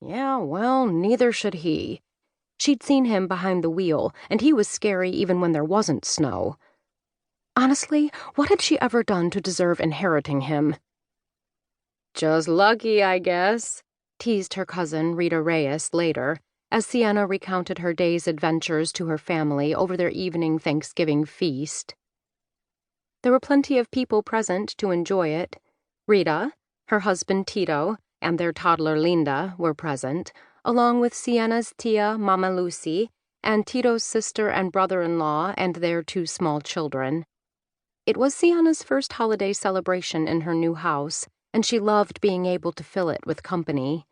Yeah, well, neither should he. She'd seen him behind the wheel, and he was scary even when there wasn't snow. Honestly, what had she ever done to deserve inheriting him? Just lucky, I guess, teased her cousin Rita Reyes later, as Sienna recounted her day's adventures to her family over their evening Thanksgiving feast. There were plenty of people present to enjoy it. Rita, her husband Tito, and their toddler Linda were present, along with Sienna's tia, Mama Lucy, and Tito's sister and brother-in-law and their 2 small children. It was Sienna's first holiday celebration in her new house, and she loved being able to fill it with company.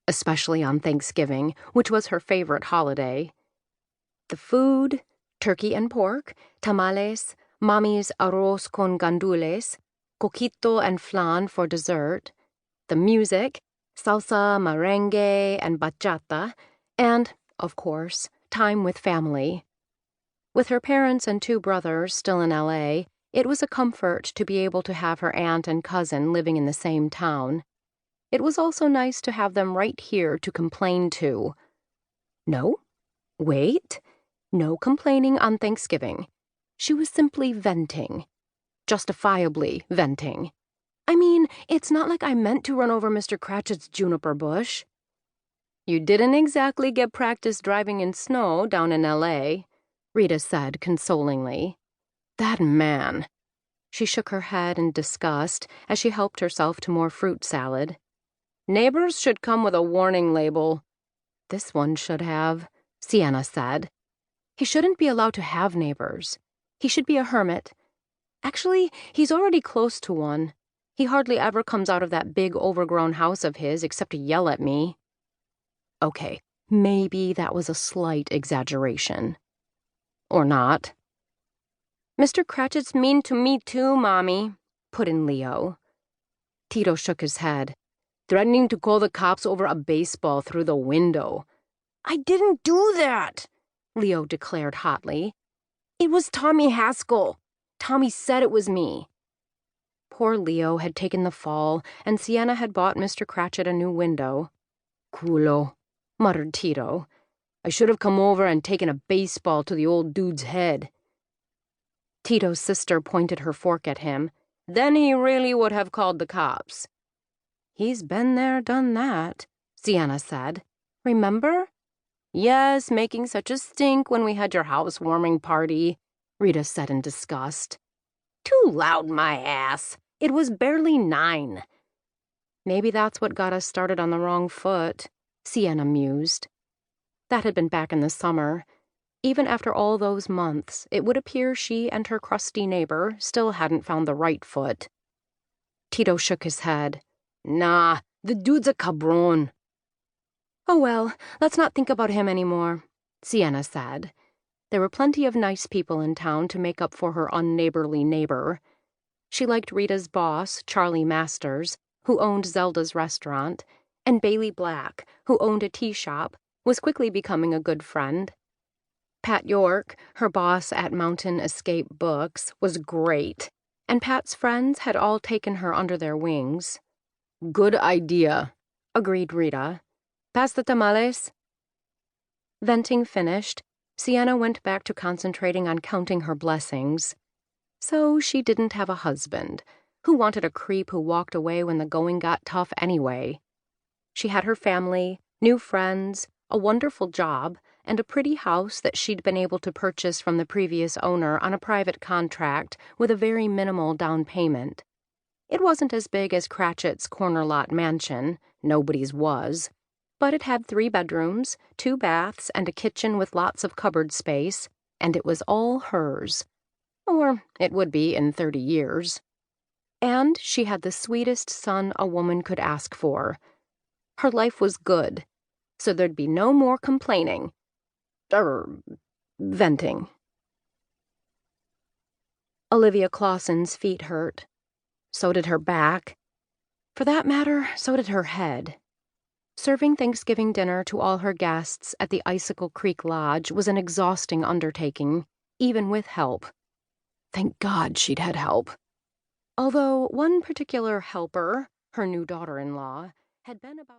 Especially on Thanksgiving, which was her favorite holiday. The food, turkey and pork, tamales, Mommy's arroz con gandules, coquito and flan for dessert, the music, salsa, merengue, and bachata, and, of course, time with family. With her parents and 2 brothers still in L.A., it was a comfort to be able to have her aunt and cousin living in the same town. It was also nice to have them right here to complain to. No, wait, no complaining on Thanksgiving. She was simply venting. Justifiably venting. I mean, it's not like I meant to run over Mr. Cratchit's juniper bush. You didn't exactly get practice driving in snow down in L.A., Rita said consolingly. That man. She shook her head in disgust as she helped herself to more fruit salad. Neighbors should come with a warning label. This one should have, Sienna said. He shouldn't be allowed to have neighbors. He should be a hermit. Actually, he's already close to one. He hardly ever comes out of that big overgrown house of his except to yell at me. Okay, maybe that was a slight exaggeration. Or not. Mr. Cratchit's mean to me too, Mommy, put in Leo. Tito shook his head, threatening to call the cops over a baseball through the window. I didn't do that, Leo declared hotly. It was Tommy Haskell. Tommy said it was me. Poor Leo had taken the fall, and Sienna had bought Mr. Cratchit a new window. Culo, muttered Tito. I should have come over and taken a baseball to the old dude's head. Tito's sister pointed her fork at him. Then he really would have called the cops. He's been there, done that, Sienna said. Remember? Yes, making such a stink when we had your housewarming party, Rita said in disgust. Too loud, my ass. It was barely 9. Maybe that's what got us started on the wrong foot, Sienna mused. That had been back in the summer. Even after all those months, it would appear she and her crusty neighbor still hadn't found the right foot. Tito shook his head. Nah, the dude's a cabron. Oh well, let's not think about him anymore, Sienna said. There were plenty of nice people in town to make up for her unneighborly neighbor. She liked Rita's boss, Charlie Masters, who owned Zelda's restaurant, and Bailey Black, who owned a tea shop, was quickly becoming a good friend. Pat York, her boss at Mountain Escape Books, was great, and Pat's friends had all taken her under their wings. Good idea, agreed Rita. Pass the tamales. Venting finished, Sienna went back to concentrating on counting her blessings. So she didn't have a husband. Who wanted a creep who walked away when the going got tough anyway? She had her family, new friends, a wonderful job, and a pretty house that she'd been able to purchase from the previous owner on a private contract with a very minimal down payment. It wasn't as big as Cratchit's corner lot mansion, nobody's was, but it had 3 bedrooms, 2 baths, and a kitchen with lots of cupboard space, and it was all hers. Or it would be in 30 years. And she had the sweetest son a woman could ask for. Her life was good, so there'd be no more complaining. Venting. Olivia Clausen's feet hurt. So did her back. For that matter, so did her head. Serving Thanksgiving dinner to all her guests at the Icicle Creek Lodge was an exhausting undertaking, even with help. Thank God she'd had help. Although one particular helper, her new daughter-in-law, had been about